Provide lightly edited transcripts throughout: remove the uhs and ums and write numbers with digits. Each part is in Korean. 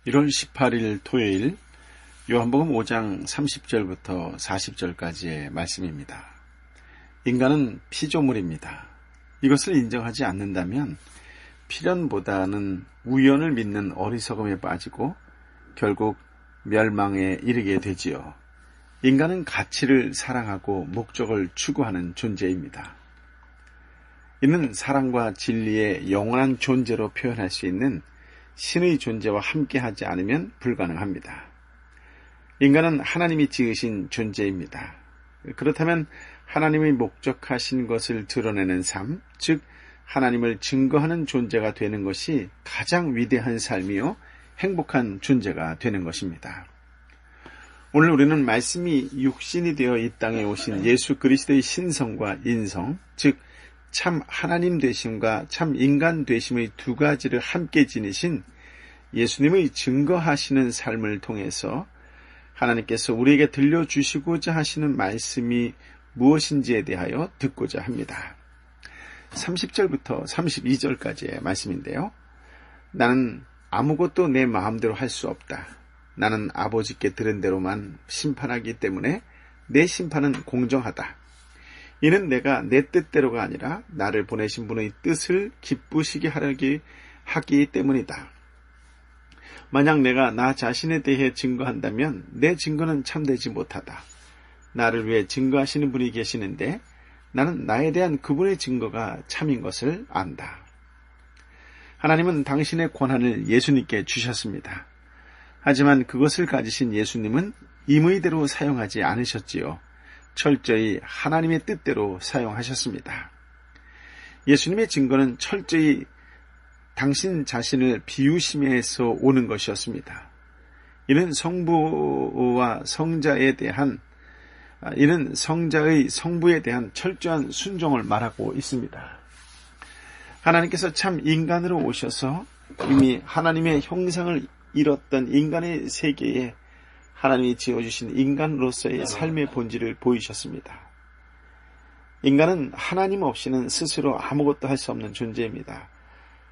1월 18일 토요일 요한복음 5장 30절부터 40절까지의 말씀입니다. 인간은 피조물입니다. 이것을 인정하지 않는다면 필연보다는 우연을 믿는 어리석음에 빠지고 결국 멸망에 이르게 되지요. 인간은 가치를 사랑하고 목적을 추구하는 존재입니다. 이는 사랑과 진리의 영원한 존재로 표현할 수 있는 신의 존재와 함께하지 않으면 불가능합니다. 인간은 하나님이 지으신 존재입니다. 그렇다면 하나님이 목적하신 것을 드러내는 삶, 즉 하나님을 증거하는 존재가 되는 것이 가장 위대한 삶이요 행복한 존재가 되는 것입니다. 오늘 우리는 말씀이 육신이 되어 이 땅에 오신 예수 그리스도의 신성과 인성, 즉 참 하나님 되심과 참 인간 되심의 두 가지를 함께 지니신 예수님의 증거하시는 삶을 통해서 하나님께서 우리에게 들려주시고자 하시는 말씀이 무엇인지에 대하여 듣고자 합니다. 30절부터 32절까지의 말씀인데요. 나는 아무것도 내 마음대로 할 수 없다. 나는 아버지께 들은 대로만 심판하기 때문에 내 심판은 공정하다. 이는 내가 내 뜻대로가 아니라 나를 보내신 분의 뜻을 기쁘시게 하기 때문이다. 만약 내가 나 자신에 대해 증거한다면 내 증거는 참되지 못하다. 나를 위해 증거하시는 분이 계시는데 나는 나에 대한 그분의 증거가 참인 것을 안다. 하나님은 당신의 권한을 예수님께 주셨습니다. 하지만 그것을 가지신 예수님은 임의대로 사용하지 않으셨지요. 철저히 하나님의 뜻대로 사용하셨습니다. 예수님의 증거는 철저히 당신 자신을 비우심에서 오는 것이었습니다. 이는 성자의 성부에 대한 철저한 순종을 말하고 있습니다. 하나님께서 참 인간으로 오셔서 이미 하나님의 형상을 잃었던 인간의 세계에 하나님이 지어주신 인간으로서의 삶의 본질을 보이셨습니다. 인간은 하나님 없이는 스스로 아무것도 할 수 없는 존재입니다.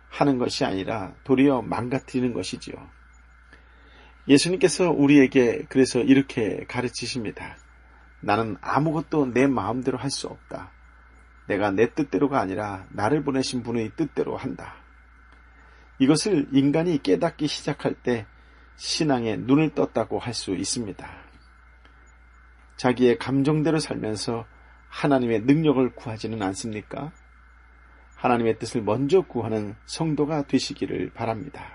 하는 것이 아니라 도리어 망가뜨리는 것이지요. 예수님께서 우리에게 그래서 이렇게 가르치십니다. 나는 아무것도 내 마음대로 할 수 없다. 내가 내 뜻대로가 아니라 나를 보내신 분의 뜻대로 한다. 이것을 인간이 깨닫기 시작할 때 신앙에 눈을 떴다고 할 수 있습니다. 자기의 감정대로 살면서 하나님의 능력을 구하지는 않습니까? 하나님의 뜻을 먼저 구하는 성도가 되시기를 바랍니다.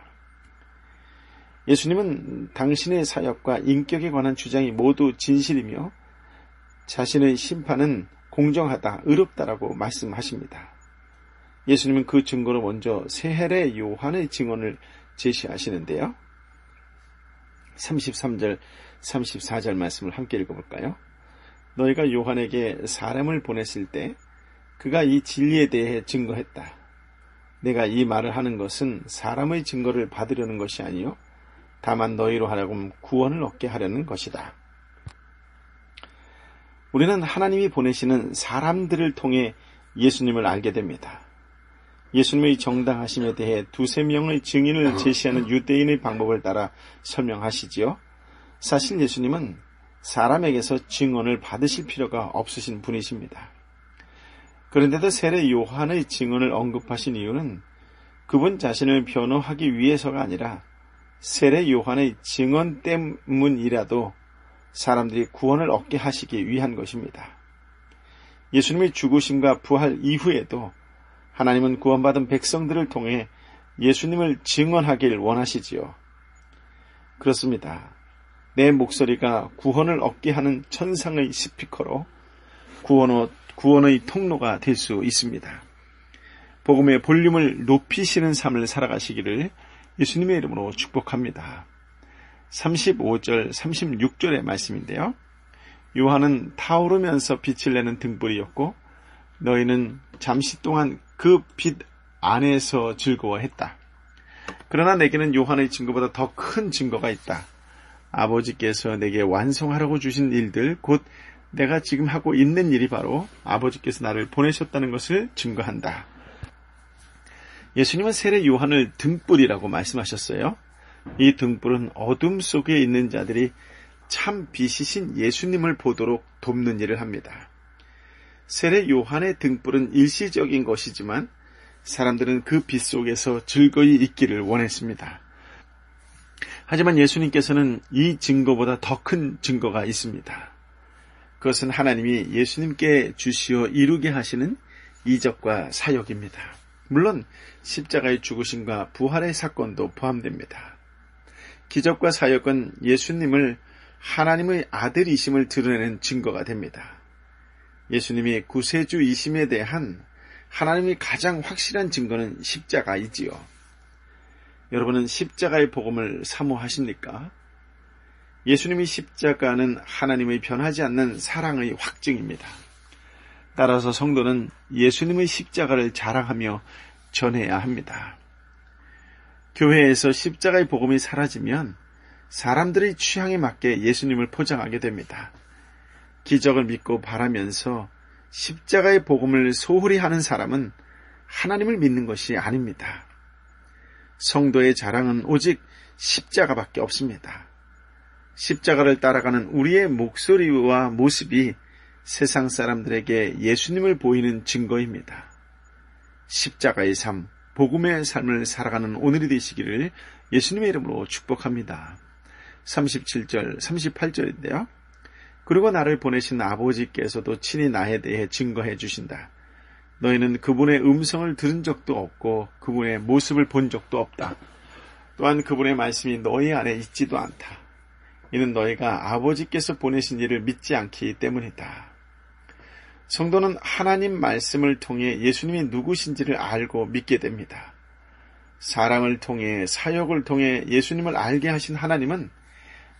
예수님은 당신의 사역과 인격에 관한 주장이 모두 진실이며 자신의 심판은 공정하다, 의롭다라고 말씀하십니다. 예수님은 그 증거로 먼저 세례 요한의 증언을 제시하시는데요. 33절, 34절 말씀을 함께 읽어볼까요? 너희가 요한에게 사람을 보냈을 때 그가 이 진리에 대해 증거했다. 내가 이 말을 하는 것은 사람의 증거를 받으려는 것이 아니요 다만 너희로 하여금 구원을 얻게 하려는 것이다. 우리는 하나님이 보내시는 사람들을 통해 예수님을 알게 됩니다. 예수님의 정당하심에 대해 두세 명의 증인을 제시하는 유대인의 방법을 따라 설명하시지요. 사실 예수님은 사람에게서 증언을 받으실 필요가 없으신 분이십니다. 그런데도 세례 요한의 증언을 언급하신 이유는 그분 자신을 변호하기 위해서가 아니라 세례 요한의 증언 때문이라도 사람들이 구원을 얻게 하시기 위한 것입니다. 예수님의 죽으심과 부활 이후에도 하나님은 구원받은 백성들을 통해 예수님을 증언하길 원하시지요. 그렇습니다. 내 목소리가 구원을 얻게 하는 천상의 스피커로 구원의 통로가 될 수 있습니다. 복음의 볼륨을 높이시는 삶을 살아가시기를 예수님의 이름으로 축복합니다. 35절, 36절의 말씀인데요. 요한은 타오르면서 빛을 내는 등불이었고 너희는 잠시 동안 그 빛 안에서 즐거워했다. 그러나 내게는 요한의 증거보다 더 큰 증거가 있다. 아버지께서 내게 완성하라고 주신 일들, 곧 내가 지금 하고 있는 일이 바로 아버지께서 나를 보내셨다는 것을 증거한다. 예수님은 세례 요한을 등불이라고 말씀하셨어요. 이 등불은 어둠 속에 있는 자들이 참 빛이신 예수님을 보도록 돕는 일을 합니다. 세례 요한의 등불은 일시적인 것이지만 사람들은 그 빛 속에서 즐거이 있기를 원했습니다. 하지만 예수님께서는 이 증거보다 더 큰 증거가 있습니다. 그것은 하나님이 예수님께 주시어 이루게 하시는 이적과 사역입니다. 물론 십자가의 죽으심과 부활의 사건도 포함됩니다. 기적과 사역은 예수님을 하나님의 아들이심을 드러내는 증거가 됩니다. 예수님이 구세주이심에 대한 하나님의 가장 확실한 증거는 십자가이지요. 여러분은 십자가의 복음을 사모하십니까? 예수님의 십자가는 하나님의 변하지 않는 사랑의 확증입니다. 따라서 성도는 예수님의 십자가를 자랑하며 전해야 합니다. 교회에서 십자가의 복음이 사라지면 사람들의 취향에 맞게 예수님을 포장하게 됩니다. 기적을 믿고 바라면서 십자가의 복음을 소홀히 하는 사람은 하나님을 믿는 것이 아닙니다. 성도의 자랑은 오직 십자가밖에 없습니다. 십자가를 따라가는 우리의 목소리와 모습이 세상 사람들에게 예수님을 보이는 증거입니다. 십자가의 삶, 복음의 삶을 살아가는 오늘이 되시기를 예수님의 이름으로 축복합니다. 37절, 38절인데요. 그리고 나를 보내신 아버지께서도 친히 나에 대해 증거해 주신다. 너희는 그분의 음성을 들은 적도 없고 그분의 모습을 본 적도 없다. 또한 그분의 말씀이 너희 안에 있지도 않다. 이는 너희가 아버지께서 보내신 이를 믿지 않기 때문이다. 성도는 하나님 말씀을 통해 예수님이 누구신지를 알고 믿게 됩니다. 사람을 통해 사역을 통해 예수님을 알게 하신 하나님은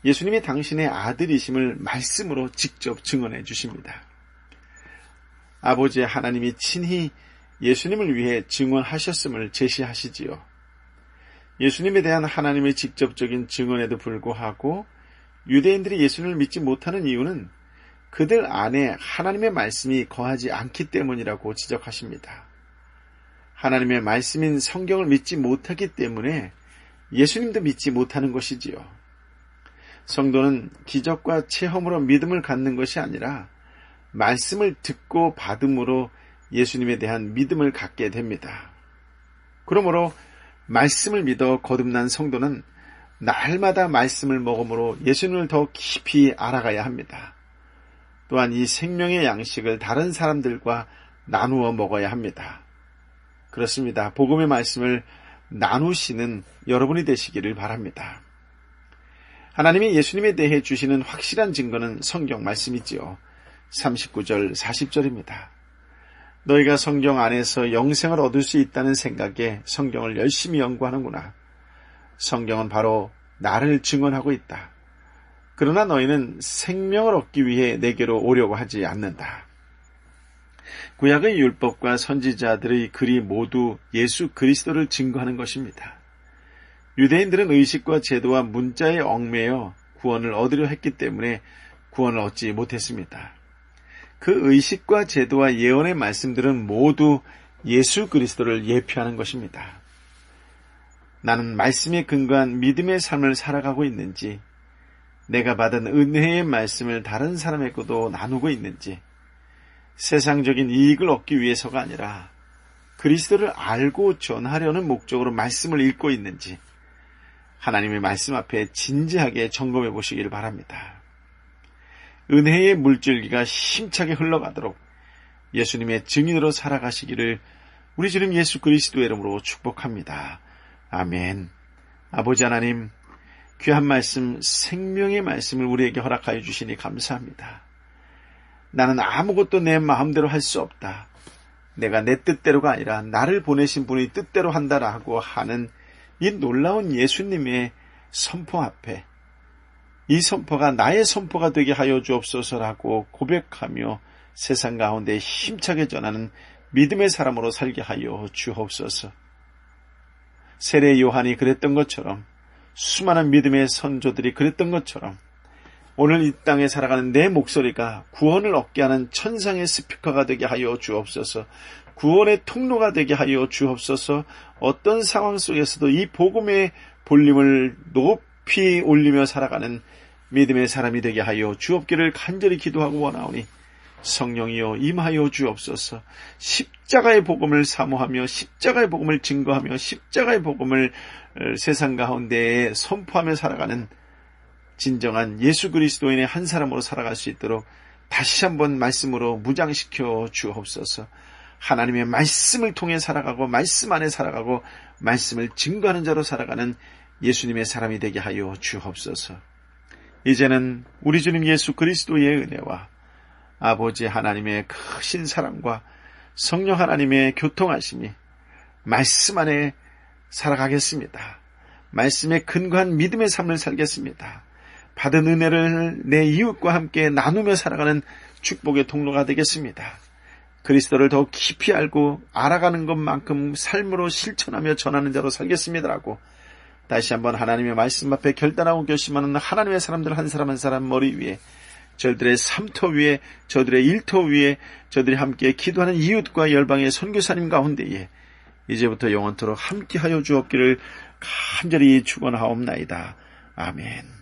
예수님이 당신의 아들이심을 말씀으로 직접 증언해 주십니다. 아버지 하나님이 친히 예수님을 위해 증언하셨음을 제시하시지요. 예수님에 대한 하나님의 직접적인 증언에도 불구하고 유대인들이 예수님을 믿지 못하는 이유는 그들 안에 하나님의 말씀이 거하지 않기 때문이라고 지적하십니다. 하나님의 말씀인 성경을 믿지 못하기 때문에 예수님도 믿지 못하는 것이지요. 성도는 기적과 체험으로 믿음을 갖는 것이 아니라 말씀을 듣고 받음으로 예수님에 대한 믿음을 갖게 됩니다. 그러므로 말씀을 믿어 거듭난 성도는 날마다 말씀을 먹음으로 예수님을 더 깊이 알아가야 합니다. 또한 이 생명의 양식을 다른 사람들과 나누어 먹어야 합니다. 그렇습니다. 복음의 말씀을 나누시는 여러분이 되시기를 바랍니다. 하나님이 예수님에 대해 주시는 확실한 증거는 성경 말씀이지요. 39절, 40절입니다. 너희가 성경 안에서 영생을 얻을 수 있다는 생각에 성경을 열심히 연구하는구나. 성경은 바로 나를 증언하고 있다. 그러나 너희는 생명을 얻기 위해 내게로 오려고 하지 않는다. 구약의 율법과 선지자들의 글이 모두 예수 그리스도를 증거하는 것입니다. 유대인들은 의식과 제도와 문자에 얽매여 구원을 얻으려 했기 때문에 구원을 얻지 못했습니다. 그 의식과 제도와 예언의 말씀들은 모두 예수 그리스도를 예표하는 것입니다. 나는 말씀에 근거한 믿음의 삶을 살아가고 있는지, 내가 받은 은혜의 말씀을 다른 사람에게도 나누고 있는지, 세상적인 이익을 얻기 위해서가 아니라 그리스도를 알고 전하려는 목적으로 말씀을 읽고 있는지 하나님의 말씀 앞에 진지하게 점검해 보시기를 바랍니다. 은혜의 물줄기가 힘차게 흘러가도록 예수님의 증인으로 살아가시기를 우리 주님 예수 그리스도의 이름으로 축복합니다. 아멘. 아버지 하나님, 귀한 말씀, 생명의 말씀을 우리에게 허락하여 주시니 감사합니다. 나는 아무것도 내 마음대로 할 수 없다. 내가 내 뜻대로가 아니라 나를 보내신 분의 뜻대로 한다라고 하는 이 놀라운 예수님의 선포 앞에 이 선포가 나의 선포가 되게 하여 주옵소서라고 고백하며 세상 가운데 힘차게 전하는 믿음의 사람으로 살게 하여 주옵소서. 세례 요한이 그랬던 것처럼, 수많은 믿음의 선조들이 그랬던 것처럼 오늘 이 땅에 살아가는 내 목소리가 구원을 얻게 하는 천상의 스피커가 되게 하여 주옵소서. 구원의 통로가 되게 하여 주옵소서. 어떤 상황 속에서도 이 복음의 볼륨을 높이 올리며 살아가는 믿음의 사람이 되게 하여 주옵기를 간절히 기도하고 원하오니 성령이여 임하여 주옵소서. 십자가의 복음을 사모하며 십자가의 복음을 증거하며 십자가의 복음을 세상 가운데에 선포하며 살아가는 진정한 예수 그리스도인의 한 사람으로 살아갈 수 있도록 다시 한번 말씀으로 무장시켜 주옵소서. 하나님의 말씀을 통해 살아가고 말씀 안에 살아가고 말씀을 증거하는 자로 살아가는 예수님의 사람이 되게 하여 주옵소서. 이제는 우리 주님 예수 그리스도의 은혜와 아버지 하나님의 크신 사랑과 성령 하나님의 교통하심이 말씀 안에 살아가겠습니다. 말씀에 근거한 믿음의 삶을 살겠습니다. 받은 은혜를 내 이웃과 함께 나누며 살아가는 축복의 통로가 되겠습니다. 그리스도를 더 깊이 알고 알아가는 것만큼 삶으로 실천하며 전하는 자로 살겠습니다라고 다시 한번 하나님의 말씀 앞에 결단하고 결심하는 하나님의 사람들 한 사람 한 사람 머리 위에, 저들의 삶터 위에, 저들의 일터 위에, 저들이 함께 기도하는 이웃과 열방의 선교사님 가운데에 이제부터 영원토록 함께하여 주옵기를 간절히 축원하옵나이다. 아멘.